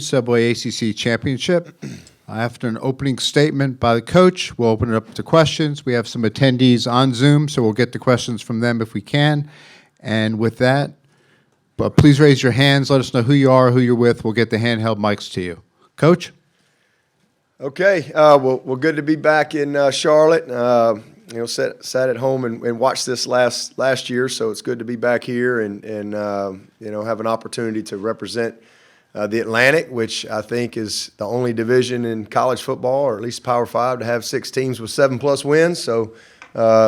Subway ACC Championship. After an opening statement by the coach, we'll open it up to questions. We have some attendees on Zoom, so we'll get the questions from them if we can. And with that, but please raise your hands. Let us know who you are, who you're with. We'll get the handheld mics to you. Coach? Okay. Well, good to be back in Charlotte. Sat at home and watched this last year, so it's good to be back here and have an opportunity to represent the Atlantic, which I think is the only division in college football, or at least Power 5, to have 6 teams with 7+ wins. So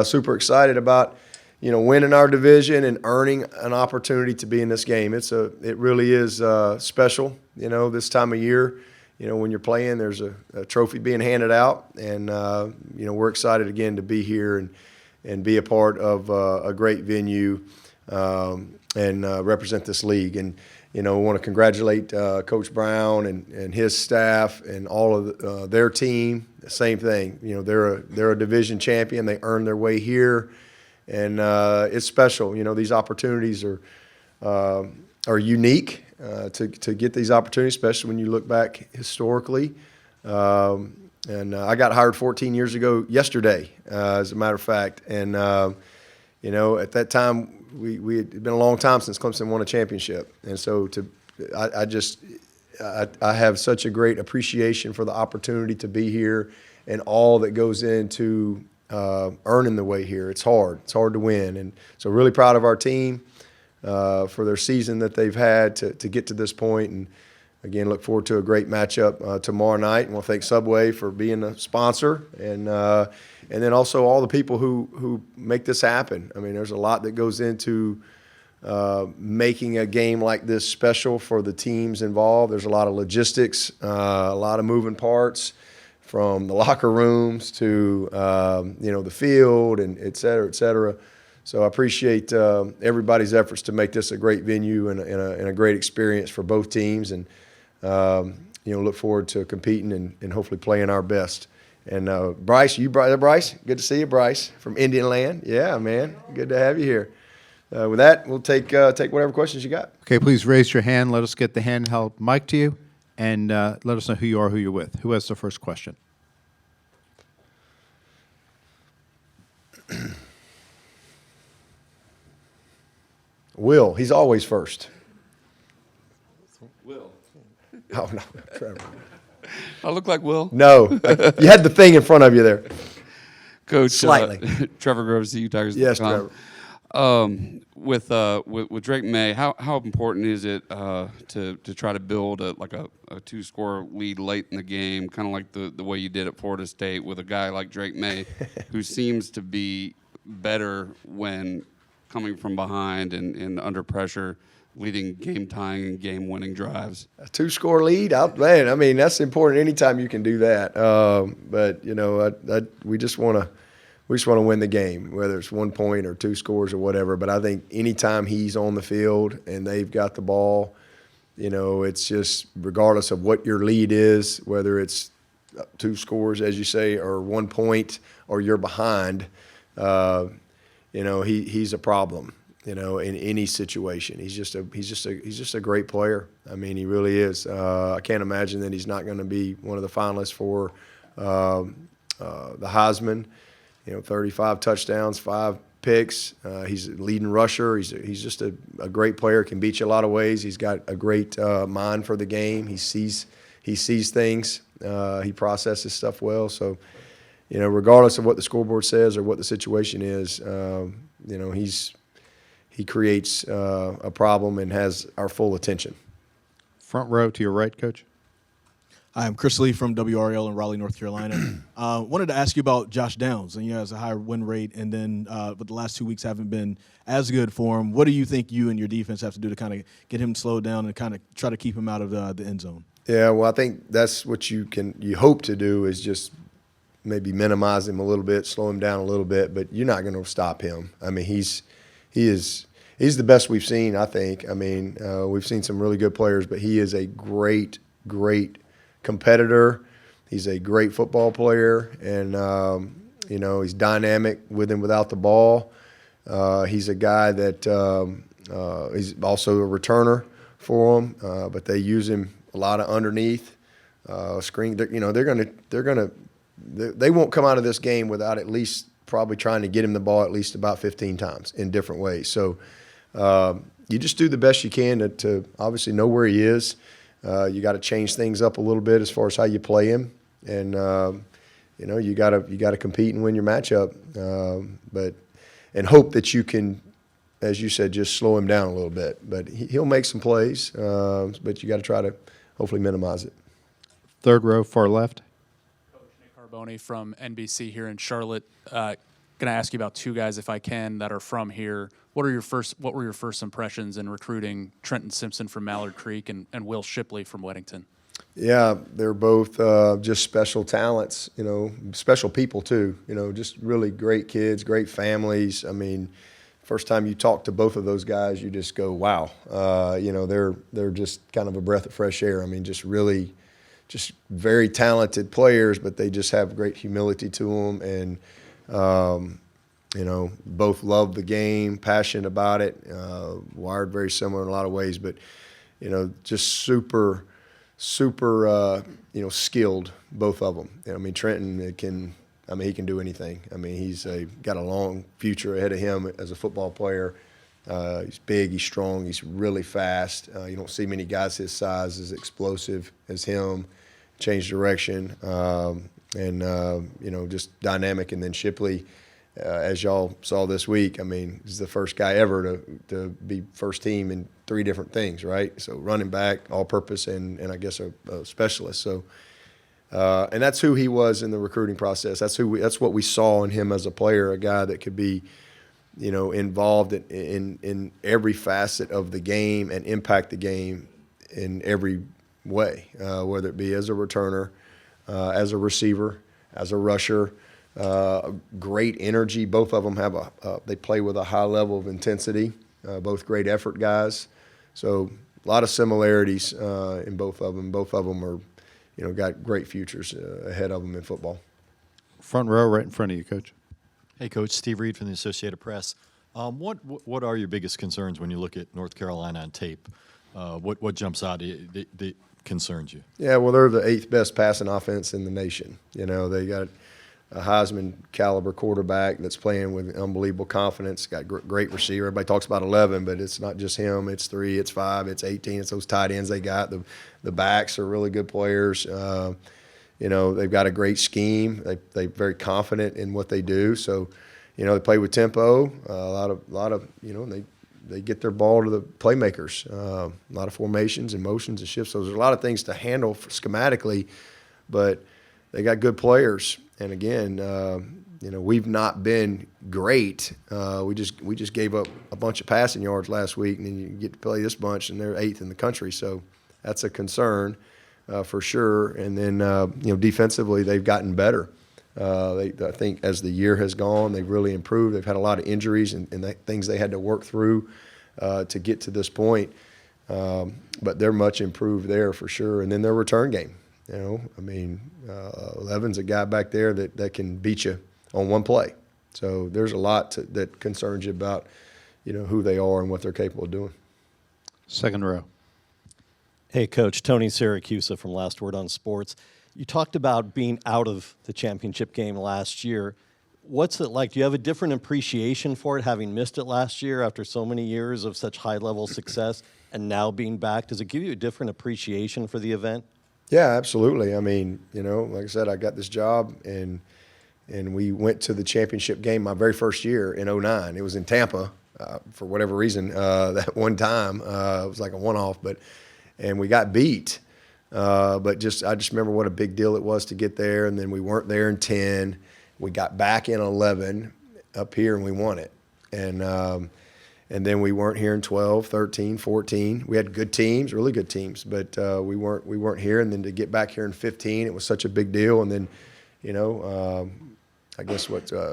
super excited about winning our division and earning an opportunity to be in this game. It really is special. This time of year, when you're playing, there's a trophy being handed out, and we're excited again to be here and be a part of a great venue and represent this league. And we want to congratulate Coach Brown and his staff and all of their team. Same thing. They're a division champion. They earned their way here, and it's special. These opportunities are unique to get these opportunities, especially when you look back historically. And I got hired 14 years ago yesterday, as a matter of fact. And at that time, we had been a long time since Clemson won a championship, and so I have such a great appreciation for the opportunity to be here and all that goes into earning the way here. It's hard to win, and so really proud of our team for their season that they've had to get to this point. And again, look forward to a great matchup tomorrow night, and we'll thank Subway for being a sponsor, and then also all the people who make this happen. I mean, there's a lot that goes into making a game like this special for the teams involved. There's a lot of logistics, a lot of moving parts, from the locker rooms to the field, and et cetera, et cetera. So I appreciate everybody's efforts to make this a great venue and a great experience for both teams, and look forward to competing and hopefully playing our best. And Bryce, Bryce? Good to see you, Bryce, from Indian Land. Yeah, man, good to have you here. With that, we'll take whatever questions you got. Okay, please raise your hand. Let us get the handheld mic to you, and let us know who you are, who you're with. Who has the first question? Will. He's always first. Will. Oh, no, Trevor. I look like Will. No, you had the thing in front of you there. Coach. Slightly. Trevor Groves, CU Tigers. Yes, Trevor. With Drake May, how important is it to try to build a 2-score lead late in the game, kind of like the way you did at Florida State with a guy like Drake May, who seems to be better when coming from behind and under pressure, leading game-tying and game-winning drives? A 2-score lead, man. I mean, that's important anytime you can do that. But we just want to win the game, whether it's 1 point or 2 scores or whatever. But I think anytime he's on the field and they've got the ball, it's just regardless of what your lead is, whether it's 2 scores, as you say, or 1 point, or you're behind. He's a problem. In any situation. He's just a great player. I mean, he really is. I can't imagine that he's not going to be one of the finalists for the Heisman. 35 touchdowns, 5 picks. He's a leading rusher. He's just a great player. Can beat you a lot of ways. He's got a great mind for the game. He sees things. He processes stuff well. So, regardless of what the scoreboard says or what the situation is, he creates a problem and has our full attention. Front row to your right, Coach. Hi, I'm Chris Lee from WRL in Raleigh, North Carolina. Wanted to ask you about Josh Downs. And he has a higher win rate, and then but the last 2 weeks haven't been as good for him. What do you think you and your defense have to do to kind of get him slowed down and kind of try to keep him out of the end zone? Yeah, well, I think that's what you hope to do, is just maybe minimize him a little bit, slow him down a little bit, but you're not going to stop him. I mean, he's the best we've seen, I think. I mean, we've seen some really good players, but he is a great competitor. He's a great football player, and he's dynamic with and without the ball. He's a guy that he's also a returner for them, but they use him a lot of underneath screen. They won't come out of this game without at least probably trying to get him the ball at least about 15 times in different ways. So you just do the best you can to obviously know where he is. You got to change things up a little bit as far as how you play him, and you got to compete and win your matchup. And hope that you can, as you said, just slow him down a little bit. But he'll make some plays, but you got to try to hopefully minimize it. Third row, far left. Coach Nick Carboni from NBC here in Charlotte. Going to ask you about two guys, if I can, that are from here. What were your first impressions in recruiting Trenton Simpson from Mallard Creek and Will Shipley from Weddington? Yeah, they're both just special talents, special people too, just really great kids, great families. I mean, first time you talk to both of those guys, you just go, wow. They're just kind of a breath of fresh air. I mean, just very talented players, but they just have great humility to them, and both love the game, passionate about it, wired very similar in a lot of ways, but just super skilled, both of them. I mean, Trenton he can do anything. I mean, he's got a long future ahead of him as a football player. He's big, he's strong, he's really fast. You don't see many guys his size as explosive as him, change direction, just dynamic. And then Shipley, as y'all saw this week, I mean, he's the first guy ever to be first team in 3 different things, right? So running back, all-purpose, and I guess a specialist. So, and that's who he was in the recruiting process. That's what we saw in him as a player, a guy that could be, involved in every facet of the game and impact the game in every way, whether it be as a returner, as a receiver, as a rusher. Great energy. Both of them they play with a high level of intensity. Both great effort guys. So a lot of similarities in both of them. Both of them are, got great futures ahead of them in football. Front row, right in front of you, Coach. Hey, Coach. Steve Reed from the Associated Press. What are your biggest concerns when you look at North Carolina on tape? What jumps out that concerns you? Yeah, well, they're the 8th best passing offense in the nation. They got a Heisman caliber quarterback that's playing with unbelievable confidence. Got great receiver. Everybody talks about 11, but it's not just him. It's 3, it's 5, it's 18. It's those tight ends they got. The backs are really good players. They've got a great scheme. They're very confident in what they do. So, they play with tempo. A lot of they get their ball to the playmakers. A lot of formations and motions and shifts. So there's a lot of things to handle schematically, but they got good players. And again, we've not been great. We just gave up a bunch of passing yards last week, and then you get to play this bunch, and they're 8th in the country. So that's a concern for sure. And then defensively, they've gotten better. I think as the year has gone, they've really improved. They've had a lot of injuries and things they had to work through to get to this point. But they're much improved there for sure. And then their return game. 11's a guy back there that can beat you on one play. So there's a lot that concerns you about, who they are and what they're capable of doing. Second row. Hey, Coach. Tony Siracusa from Last Word on Sports. You talked about being out of the championship game last year. What's it like? Do you have a different appreciation for it, having missed it last year after so many years of such high-level success and now being back? Does it give you a different appreciation for the event? Yeah, absolutely. I mean, like I said, I got this job, and we went to the championship game my very first year in 2009. It was in Tampa for whatever reason. That one time, it was like a one-off, and we got beat. But I just remember what a big deal it was to get there, and then we weren't there in 10. We got back in 11 up here, and we won it. And then we weren't here in 12, 13, 14. We had good teams, really good teams, but we weren't here. And then to get back here in 15, it was such a big deal. And then, I guess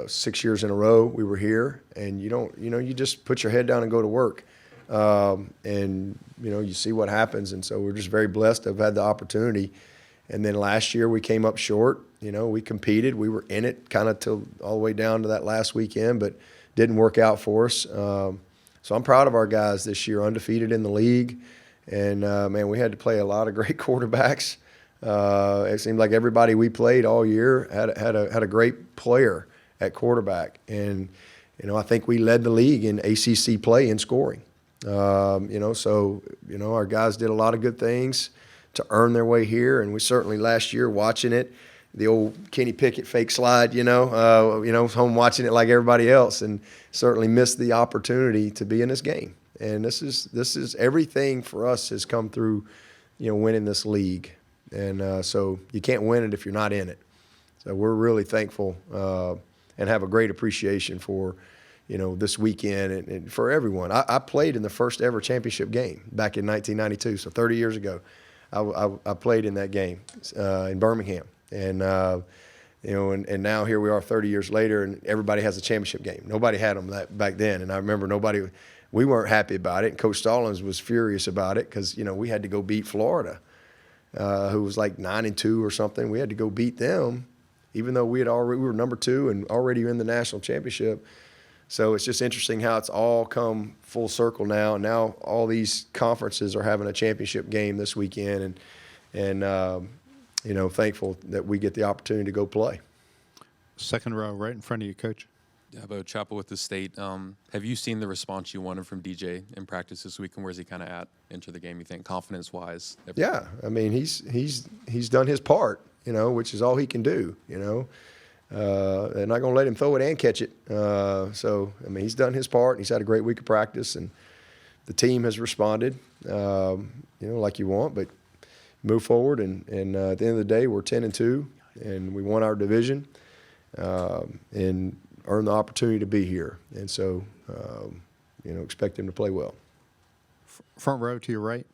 6 years in a row we were here, and you just put your head down and go to work. And you see what happens. And so we're just very blessed to have had the opportunity. And then last year we came up short. We competed. We were in it kind of till all the way down to that last weekend, but didn't work out for us. So I'm proud of our guys this year, undefeated in the league, And, man, we had to play a lot of great quarterbacks. It seemed like everybody we played all year had a great player at quarterback. And, I think we led the league in ACC play in scoring. So, our guys did a lot of good things to earn their way here. And we certainly last year watching it, the old Kenny Pickett fake slide, home watching it like everybody else, and certainly missed the opportunity to be in this game. And this is everything for us has come through, winning this league. And so you can't win it if you're not in it. So we're really thankful and have a great appreciation for, this weekend and for everyone. I played in the first ever championship game back in 1992, so 30 years ago. I played in that game in Birmingham. And, and now here we are 30 years later, and everybody has a championship game. Nobody had them back then. And I remember we weren't happy about it. And Coach Stallings was furious about it because, we had to go beat Florida, who was like 9-2 or something. We had to go beat them, even though we were number 2 and already in the national championship. So it's just interesting how it's all come full circle now. And now all these conferences are having a championship game this weekend. And thankful that we get the opportunity to go play. Second row, right in front of you, Coach. Dabo, Chapel with the state. Have you seen the response you wanted from DJ in practice this week, and where's he kind of at into the game, you think, confidence-wise? Yeah, I mean, he's done his part, which is all he can do, They're not going to let him throw it and catch it. So, I mean, he's done his part, and he's had a great week of practice, and the team has responded, like you want, but move forward, and at the end of the day, we're 10-2, and we won our division, and earned the opportunity to be here. And so, expect him to play well. Front row to your right.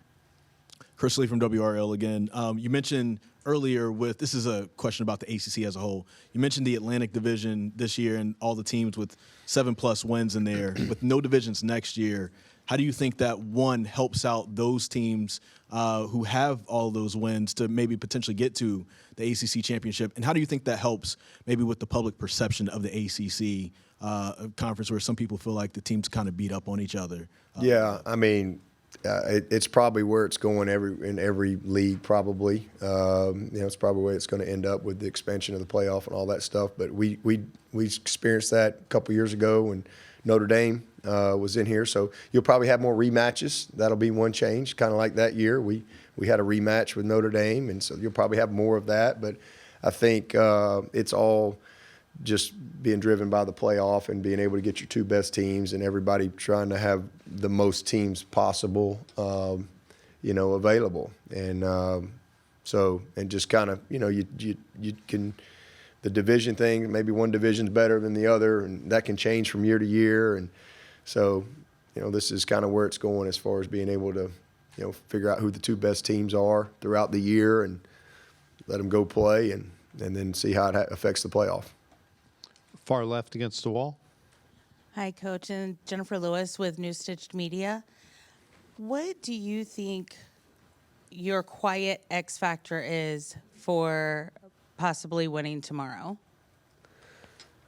Chris Lee from WRL again. You mentioned earlier this is a question about the ACC as a whole. You mentioned the Atlantic Division this year and all the teams with 7+ wins in there, with no divisions next year. How do you think that, one, helps out those teams who have all those wins to maybe potentially get to the ACC championship? And how do you think that helps maybe with the public perception of the ACC conference, where some people feel like the teams kind of beat up on each other? Yeah, I mean, it's probably where it's going in every league probably. It's probably where it's going to end up with the expansion of the playoff and all that stuff. But we experienced that a couple years ago when Notre Dame was in here. So you'll probably have more rematches. That'll be one change, kind of like that year. We had a rematch with Notre Dame, and so you'll probably have more of that. But I think it's all just being driven by the playoff and being able to get your 2 best teams and everybody trying to have the most teams possible, available. And and just kind of, you can – the division thing, maybe one division's better than the other, and that can change from year to year. And so, this is kind of where it's going as far as being able to, figure out who the 2 best teams are throughout the year and let them go play and then see how it affects the playoff. Far left against the wall. Hi, Coach, and Jennifer Lewis with New Stitched Media. What do you think your quiet X factor is for possibly winning tomorrow?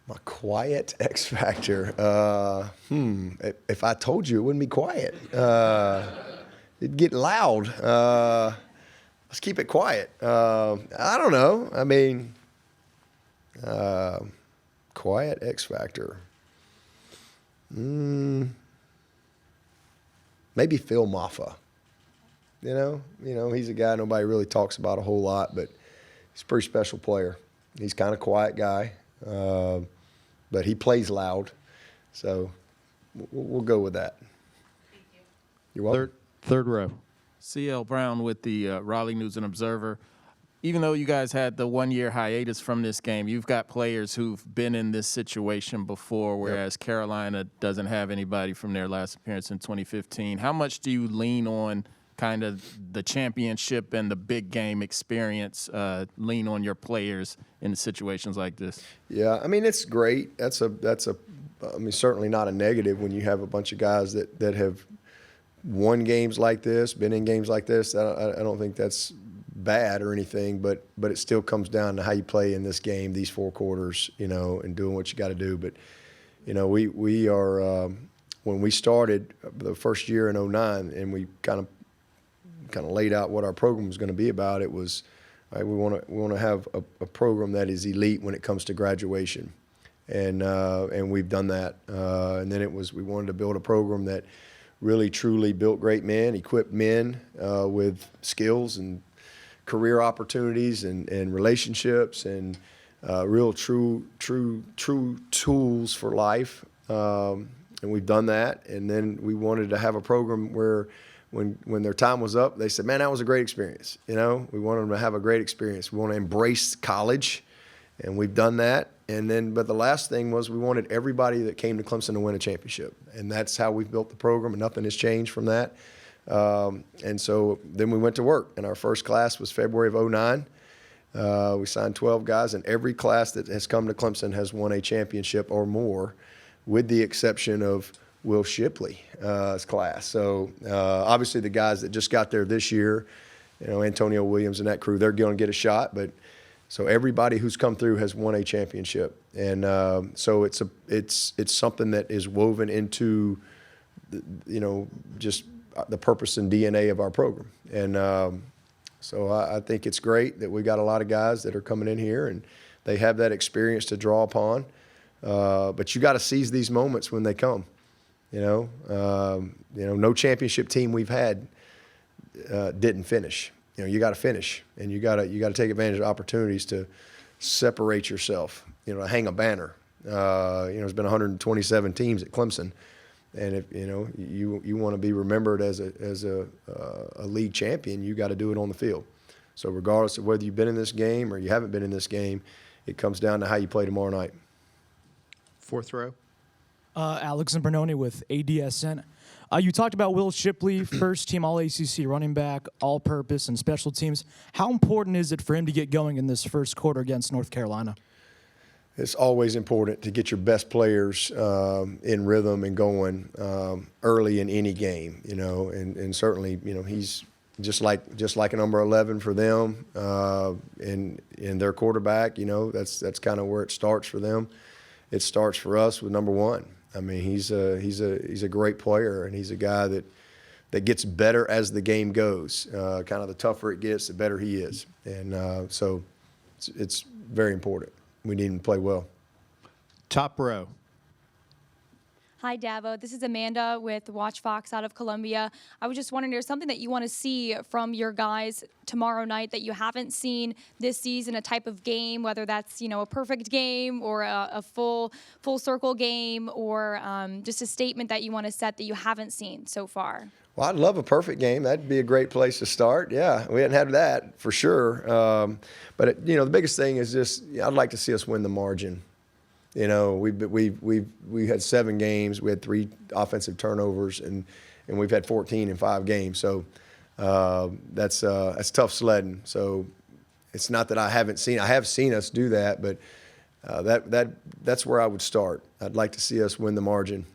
My quiet X factor. If I told you, it wouldn't be quiet. It'd get loud. Let's keep it quiet. I don't know. I mean, quiet X factor. Maybe Phil Maffa. He's a guy nobody really talks about a whole lot, but he's a pretty special player. He's kind of a quiet guy, but he plays loud. So we'll go with that. Thank you. You're welcome. Third row. CL Brown with the Raleigh News and Observer. Even though you guys had the 1-year hiatus from this game, you've got players who've been in this situation before, whereas Carolina doesn't have anybody from their last appearance in 2015. How much do you lean on kind of the championship and the big game experience, lean on your players in situations like this? Yeah, I mean, it's great. That's certainly not a negative when you have a bunch of guys that have won games like this, been in games like this. I don't think that's bad or anything, but it still comes down to how you play in this game, these 4 quarters, and doing what you got to do. But, we are when we started the first year in 2009 and we kind of kind of laid out what our program was going to be about, it was, right, we want to have a program that is elite when it comes to graduation, and we've done that. And then we wanted to build a program that really truly built great men, equipped men with skills and career opportunities and relationships and real true tools for life. And we've done that. And then we wanted to have a program where when their time was up, they said, man, that was a great experience. We wanted them to have a great experience. We want to embrace college, and we've done that. And then, but the last thing was we wanted everybody that came to Clemson to win a championship. And that's how we've built the program, and nothing has changed from that. And so then we went to work, and our first class was February of 2009. We signed 12 guys, and every class that has come to Clemson has won a championship or more, with the exception of Will Shipley's class. So obviously the guys that just got there this year, Antonio Williams and that crew, they're going to get a shot. But so everybody who's come through has won a championship, and so it's something that is woven into, just the purpose and DNA of our program. And so I think it's great that we got a lot of guys that are coming in here, and they have that experience to draw upon. But you got to seize these moments when they come. No championship team we've had didn't finish. You got to finish, and you got to take advantage of opportunities to separate yourself. To hang a banner. There's been 127 teams at Clemson, and if you want to be remembered as a league champion, you got to do it on the field. So regardless of whether you've been in this game or you haven't been in this game, it comes down to how you play tomorrow night. Fourth row. Alex Zimbrannoni with ADSN. You talked about Will Shipley, first team All-ACC running back, all-purpose, and special teams. How important is it for him to get going in this first quarter against North Carolina? It's always important to get your best players in rhythm and going early in any game, and certainly, he's just like a number 11 for them, and their quarterback, that's kind of where it starts for them. It starts for us with number 1. I mean, he's a great player, and he's a guy that gets better as the game goes. Kind of the tougher it gets, the better he is, and so it's very important. We need him to play well. Top row. Hi, Dabo. This is Amanda with Watch Fox out of Columbia. I was just wondering, there's something that you want to see from your guys tomorrow night that you haven't seen this season, a type of game, whether that's, a perfect game or a full circle game, or just a statement that you want to set that you haven't seen so far. Well, I'd love a perfect game. That'd be a great place to start. Yeah, we hadn't had that for sure. But the biggest thing is just I'd like to see us win the margin. We had 7 games. We had 3 offensive turnovers, and we've had 14 in 5 games. So that's tough sledding. So it's not that I have seen us do that, but that's where I would start. I'd like to see us win the margin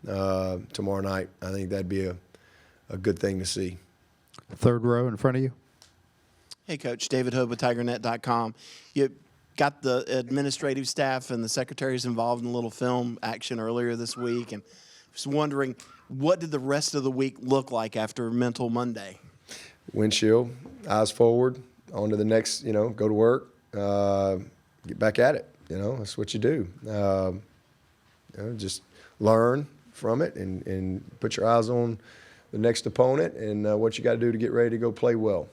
tomorrow night. I think that'd be a good thing to see. Third row in front of you. Hey, Coach. David Hood with TigerNet.com. You got the administrative staff and the secretaries involved in a little film action earlier this week, and just wondering, what did the rest of the week look like after Mental Monday? Windshield, eyes forward, on to the next, go to work, get back at it. That's what you do. Just learn from it and put your eyes on the next opponent and what you got to do to get ready to go play well.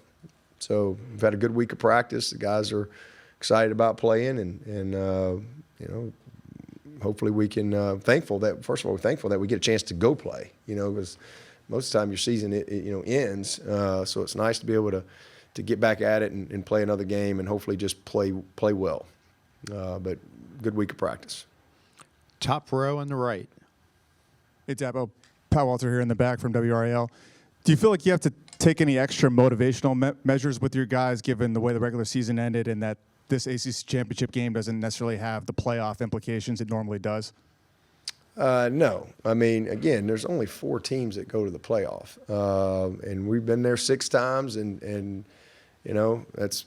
So we've had a good week of practice. The guys are excited about playing, and hopefully we can. Thankful that, first of all, we're thankful that we get a chance to go play. Because most of the time your season ends. So it's nice to be able to get back at it and play another game and hopefully just play well. But good week of practice. Top row on the right. Hey, Dabo. Pat Walter here in the back from WRAL. Do you feel like you have to take any extra motivational measures with your guys, given the way the regular season ended and that this ACC championship game doesn't necessarily have the playoff implications it normally does? No. I mean, again, there's only 4 teams that go to the playoff. And we've been there 6 times, and that's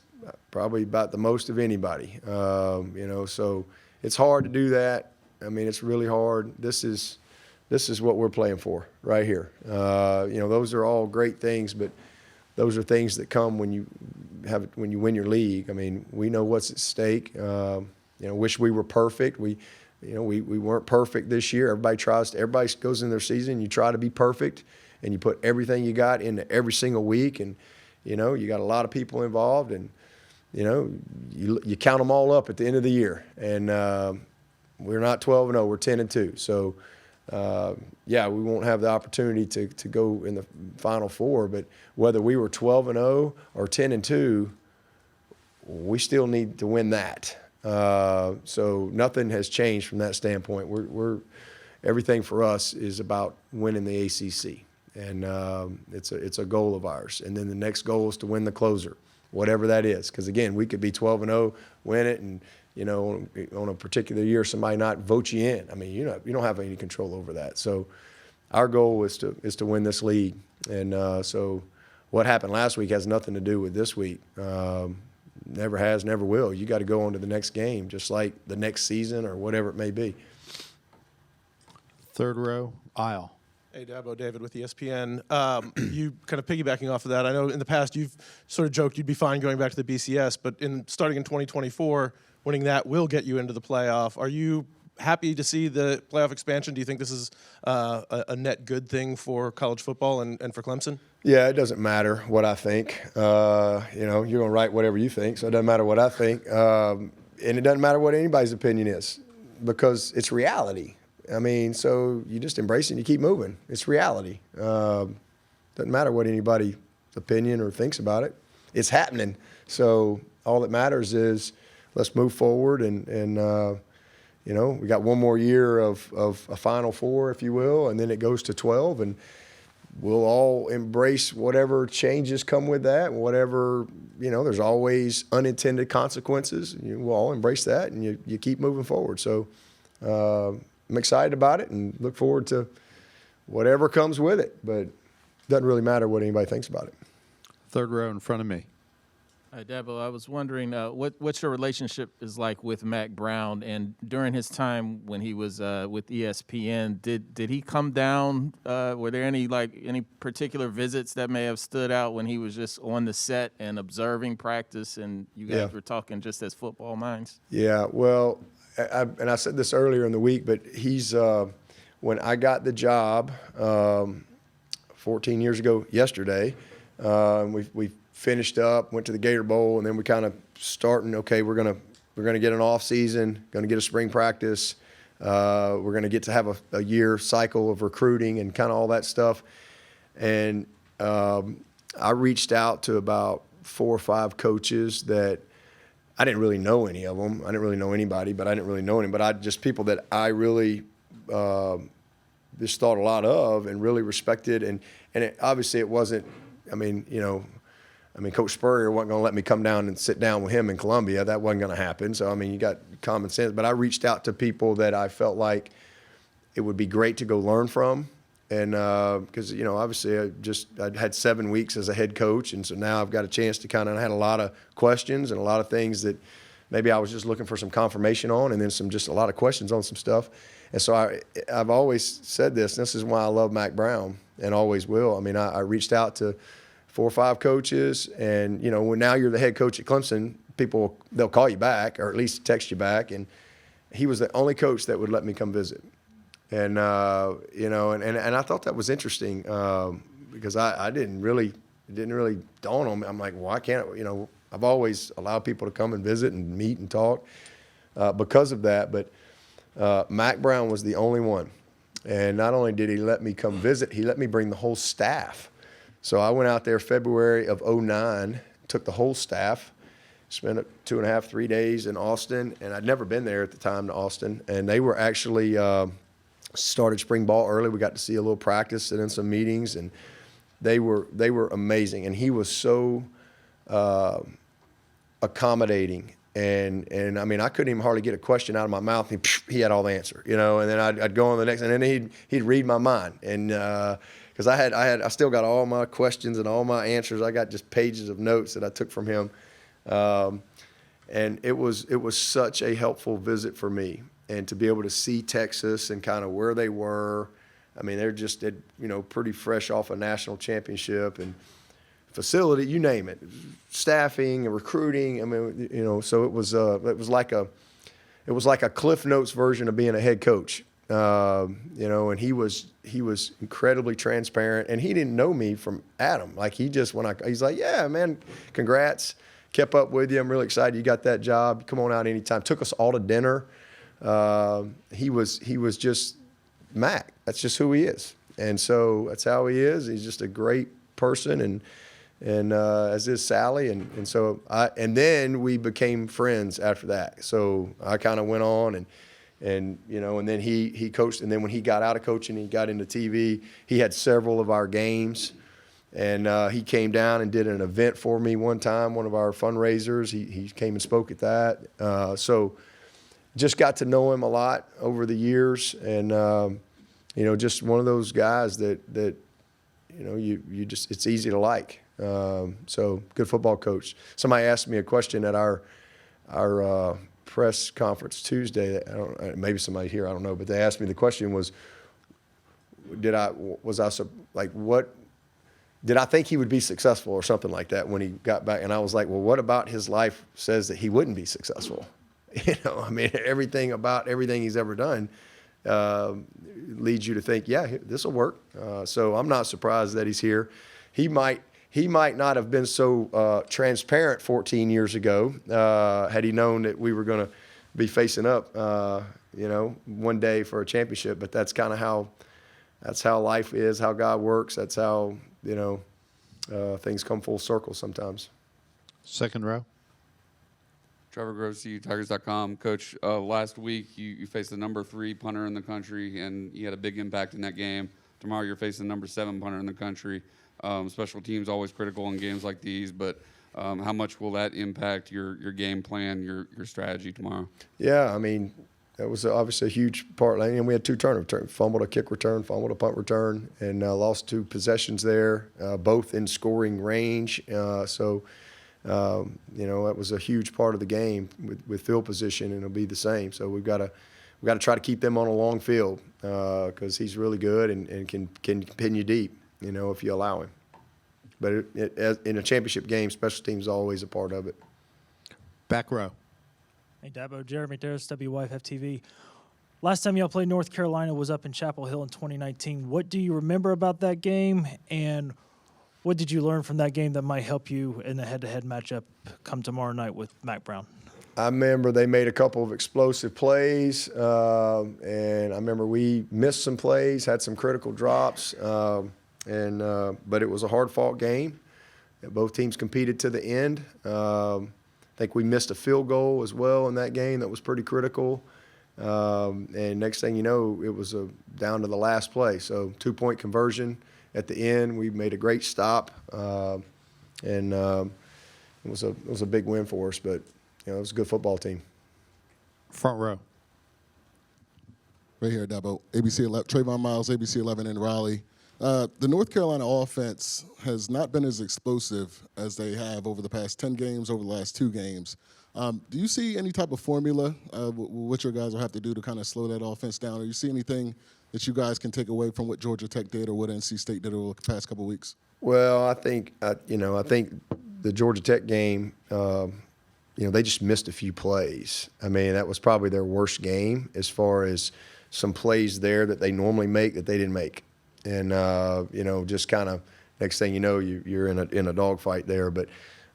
probably about the most of anybody. So it's hard to do that. I mean, it's really hard. This is what we're playing for right here. Those are all great things, but those are things that come when you win your league. I mean, we know what's at stake. Wish we were perfect. We weren't perfect this year. Everybody goes in their season. You try to be perfect, and you put everything you got into every single week. And you got a lot of people involved, and you count them all up at the end of the year. And we're not 12-0. We're 10-2. So. We won't have the opportunity to go in the Final Four, but whether we were 12-0 or 10-2, we still need to win that. So nothing has changed from that standpoint. Everything for us is about winning the ACC, and it's a goal of ours. And then the next goal is to win the closer, whatever that is. Because again, we could be 12-0, win it, and on a particular year, somebody not vote you in. I mean, you don't have any control over that. So our goal is to win this league. And so what happened last week has nothing to do with this week. Never has, never will. You got to go on to the next game, just like the next season or whatever it may be. Third row, aisle. Hey, Dabo, David with ESPN. You kind of piggybacking off of that, I know in the past you've sort of joked you'd be fine going back to the BCS, but starting in 2024, winning that will get you into the playoff. Are you happy to see the playoff expansion? Do you think this is a net good thing for college football and for Clemson? Yeah, it doesn't matter what I think. You're going to write whatever you think, so it doesn't matter what I think. And it doesn't matter what anybody's opinion is, because it's reality. I mean, so you just embrace it and you keep moving. It's reality. Doesn't matter what anybody's opinion or thinks about it. It's happening. So all that matters is let's move forward, and we got one more year of a Final Four, if you will, and then it goes to 12, and we'll all embrace whatever changes come with that, whatever, there's always unintended consequences. We'll all embrace that, and you keep moving forward. So I'm excited about it and look forward to whatever comes with it, but it doesn't really matter what anybody thinks about it. Third row in front of me. Hi, Dabo. I was wondering what your relationship is like with Mac Brown, and during his time when he was with ESPN, did he come down? Were there any particular visits that may have stood out when he was just on the set and observing practice, and you guys were talking just as football minds? Yeah, well, I said this earlier in the week, but he's when I got the job 14 years ago yesterday, we finished up, went to the Gator Bowl, and then we kind of starting, okay, we're gonna get an off season, gonna get a spring practice, we're gonna get to have a year cycle of recruiting and kind of all that stuff. And I reached out to about 4 or 5 coaches that I didn't really know any of them. I didn't really know anybody, but I didn't really know any. But just people that I really just thought a lot of and really respected. And obviously it wasn't. Coach Spurrier wasn't going to let me come down and sit down with him in Columbia. That wasn't going to happen. So, you got common sense. But I reached out to people that I felt like it would be great to go learn from. And because, obviously I'd had 7 weeks as a head coach. And so now I've got a chance to I had a lot of questions and a lot of things that maybe I was just looking for some confirmation on, and then just a lot of questions on some stuff. And so I've always said this, and this is why I love Mac Brown and always will. I reached out to 4 or 5 coaches, and when now you're the head coach at Clemson, they'll call you back or at least text you back, and he was the only coach that would let me come visit. And and I thought that was interesting because it didn't really dawn on me. I'm like, why can't I've always allowed people to come and visit and meet and talk because of that. But Mac Brown was the only one, and not only did he let me come visit, he let me bring the whole staff. So I went out there February of 2009, took the whole staff, spent 2.5, 3 days in Austin, and I'd never been there at the time to Austin. And they were actually started spring ball early. We got to see a little practice and then some meetings, and they were amazing. And he was so accommodating. And I couldn't even hardly get a question out of my mouth. He had all the answer, and then I'd go on the next, and then he'd read my mind. And because I still got all my questions and all my answers. I got just pages of notes that I took from him. And it was such a helpful visit for me, and to be able to see Texas and kind of where they were. They're just pretty fresh off a national championship, and facility, you name it, staffing and recruiting. I mean, you know, so it was like a Cliff Notes version of being a head coach. You know, and he was incredibly transparent, and he didn't know me from Adam. Like he's like, yeah, man, congrats. Kept up with you. I'm really excited you got that job. Come on out anytime. Took us all to dinner. He was just Mac. That's just who he is. And so that's how he is. He's just a great person, and as is Sally. And then we became friends after that. So I kind of went on and you know, and then he coached. And then when he got out of coaching, he got into TV. He had several of our games. And he came down and did an event for me one time, one of our fundraisers. He came and spoke at that. So just got to know him a lot over the years. And, you know, just one of those guys that you know, you just, it's easy to like. So good football coach. Somebody asked me a question at our press conference Tuesday. Maybe somebody here, I don't know. But they asked me, the question was, did I think he would be successful or something like that when he got back? And I was like, well, what about his life says that he wouldn't be successful? You know, I mean, everything he's ever done leads you to think, yeah, this will work. So I'm not surprised that he's here. He might not have been so transparent 14 years ago had he known that we were going to be facing up, you know, one day for a championship. But that's kind of how life is, how God works. That's how, you know, things come full circle sometimes. Second row. Trevor Grossi, Tigers.com. Coach, last week you faced the number 3 punter in the country, and you had a big impact in that game. Tomorrow you're facing the number 7 punter in the country. Special teams always critical in games like these, but how much will that impact your game plan, your strategy tomorrow? Yeah, I mean, that was obviously a huge part. And we had 2 turnovers, fumbled a kick return, fumbled a punt return, and lost 2 possessions there, both in scoring range. So, you know, that was a huge part of the game with field position, and it'll be the same. So we've got to try to keep them on a long field because he's really good and can pin you deep, you know, if you allow him. But in a championship game, special teams is always a part of it. Back row. Hey, Dabo, Jeremy Darris, WYFF-TV. Last time y'all played North Carolina was up in Chapel Hill in 2019. What do you remember about that game, and what did you learn from that game that might help you in the head-to-head matchup come tomorrow night with Mac Brown? I remember they made a couple of explosive plays, and I remember we missed some plays, had some critical drops, but it was a hard-fought game. Both teams competed to the end. I think we missed a field goal as well in that game that was pretty critical. And next thing you know, it was down to the last play. So 2-point conversion at the end. We made a great stop, and it was a big win for us. But you know, it was a good football team. Front row. Right here, Dabo. ABC 11, Trayvon Miles, ABC 11 in Raleigh. The North Carolina offense has not been as explosive as they have over the past 10 games, over the last 2 games. Do you see any type of formula, what your guys will have to do to kind of slow that offense down? Or you see anything that you guys can take away from what Georgia Tech did or what NC State did over the past couple of weeks? Well, I think the Georgia Tech game, they just missed a few plays. I mean, that was probably their worst game as far as some plays there that they normally make that they didn't make. And, just kind of next thing you know, you're in a dogfight there. But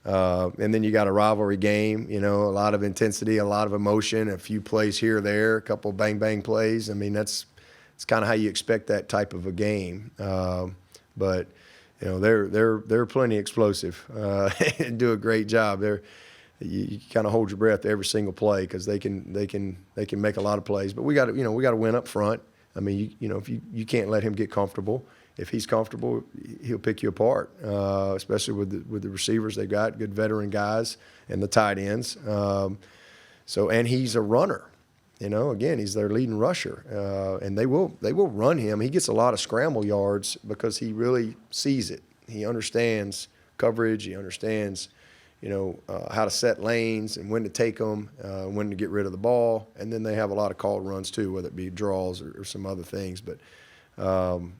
and then you got a rivalry game, a lot of intensity, a lot of emotion, a few plays here or there, a couple bang plays. I mean, it's kind of how you expect that type of a game. But they're plenty explosive and do a great job. You kind of hold your breath every single play because they can make a lot of plays. But we got to win up front. I mean, if you can't let him get comfortable. If he's comfortable, he'll pick you apart, especially with the receivers they've got, good veteran guys, and the tight ends. And he's a runner. Again, he's their leading rusher, and they will run him. He gets a lot of scramble yards because he really sees it. He understands coverage. He understands, how to set lanes and when to take them, when to get rid of the ball. And then they have a lot of called runs too, whether it be draws or some other things. But you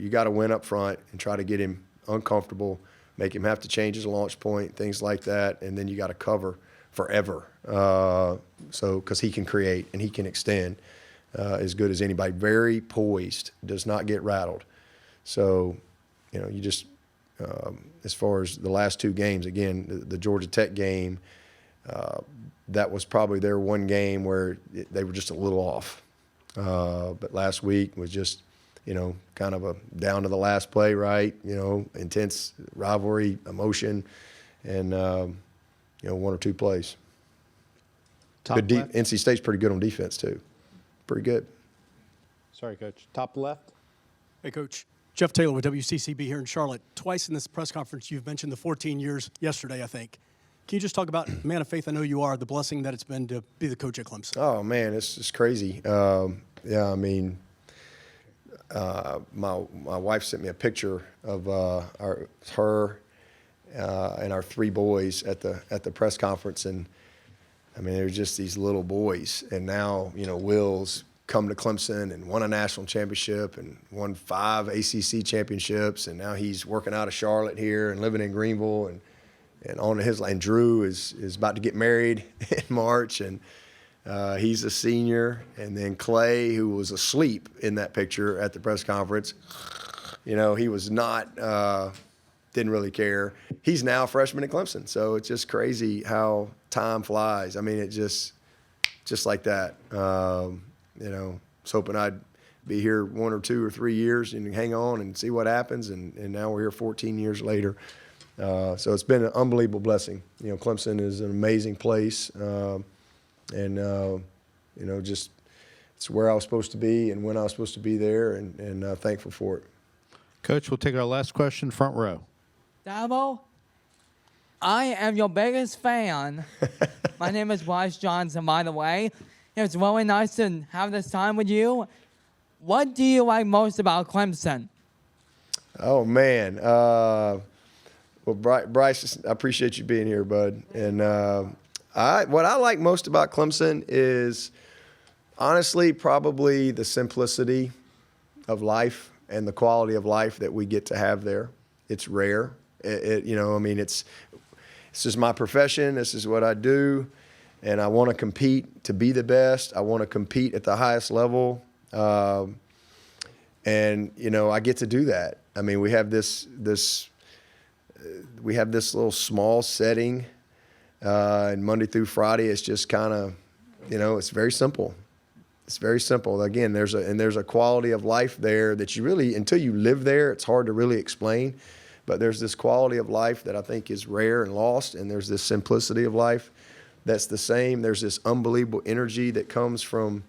got to win up front and try to get him uncomfortable, make him have to change his launch point, things like that, and then you got to cover forever. Because he can create and he can extend as good as anybody. Very poised, does not get rattled. So, you just, as far as the last two games, again, the Georgia Tech game, that was probably their one game where they were just a little off. But last week was just, kind of a down to the last play, right? Intense rivalry, emotion, and, one or two plays. Good NC State's pretty good on defense, too. Pretty good. Sorry, Coach. Top left. Hey, Coach. Jeff Taylor with WCCB here in Charlotte. Twice in this press conference, you've mentioned the 14 years yesterday, I think. Can you just talk about, man of faith, I know you are, the blessing that it's been to be the coach at Clemson? Oh, man, it's just crazy. Yeah, I mean, my wife sent me a picture of her and our three boys at the press conference, and I mean, they're just these little boys, and now Will's come to Clemson and won a national championship and won 5 ACC championships, and now he's working out of Charlotte here and living in Greenville, and on his line. Drew is about to get married in March, and he's a senior, and then Clay, who was asleep in that picture at the press conference, he was not, didn't really care. He's now a freshman at Clemson, so it's just crazy how time flies. I mean, it just like that. I was hoping I'd be here 1 or 2 or 3 years and hang on and see what happens, and now we're here 14 years later. So it's been an unbelievable blessing. Clemson is an amazing place, and just it's where I was supposed to be and when I was supposed to be there, and thankful for it. Coach, we'll take our last question, front row. Dabo, I am your biggest fan. My name is Bryce Johnson, by the way. It's really nice to have this time with you. What do you like most about Clemson? Oh, man. Well, Bryce, I appreciate you being here, bud. And what I like most about Clemson is, honestly, probably the simplicity of life and the quality of life that we get to have there. It's rare. It's this is my profession. This is what I do. And I want to compete to be the best. I want to compete at the highest level. And, I get to do that. I mean, we have this little small setting, and Monday through Friday, it's just kind of, it's very simple. It's very simple. Again, there's a quality of life there that you really, until you live there, it's hard to really explain. But there's this quality of life that I think is rare and lost, and there's this simplicity of life that's the same. There's this unbelievable energy that comes from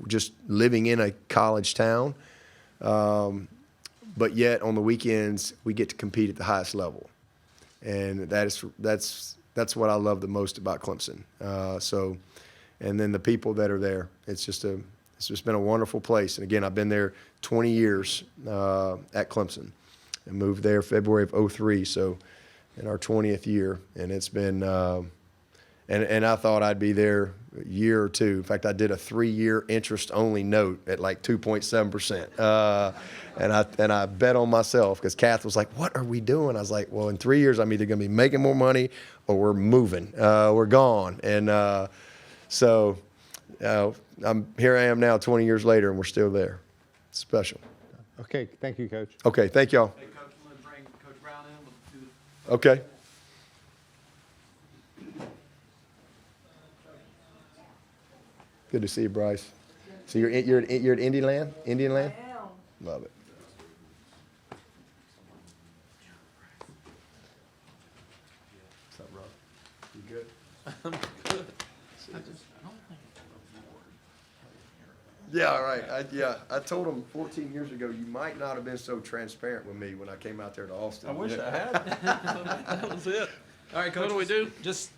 just living in a college town. But yet on the weekends, we get to compete at the highest level. And that's what I love the most about Clemson. And then the people that are there, it's just been a wonderful place. And again, I've been there 20 years at Clemson and moved there February of 2003. So in our 20th year, and it's been, and I thought I'd be there a year or two. In fact, I did a 3-year interest-only note at like 2.7%. And I bet on myself because Kath was like, "What are we doing?" I was like, "Well, in 3 years, I'm either going to be making more money or we're moving. We're gone." And so here I am now 20 years later, and we're still there. It's special. Okay, thank you, Coach. Okay, thank y'all. Hey, Coach, I'm going to bring Coach Brown in. We'll do Okay. Good to see you, Bryce. So you're at Indian Land? Indian Land? I am. Love it. What's up, Rob? You good? I'm good. Yeah, right. I told him 14 years ago, you might not have been so transparent with me when I came out there to Austin. I wish I had. That was it. All right, Coach. What do we do? Just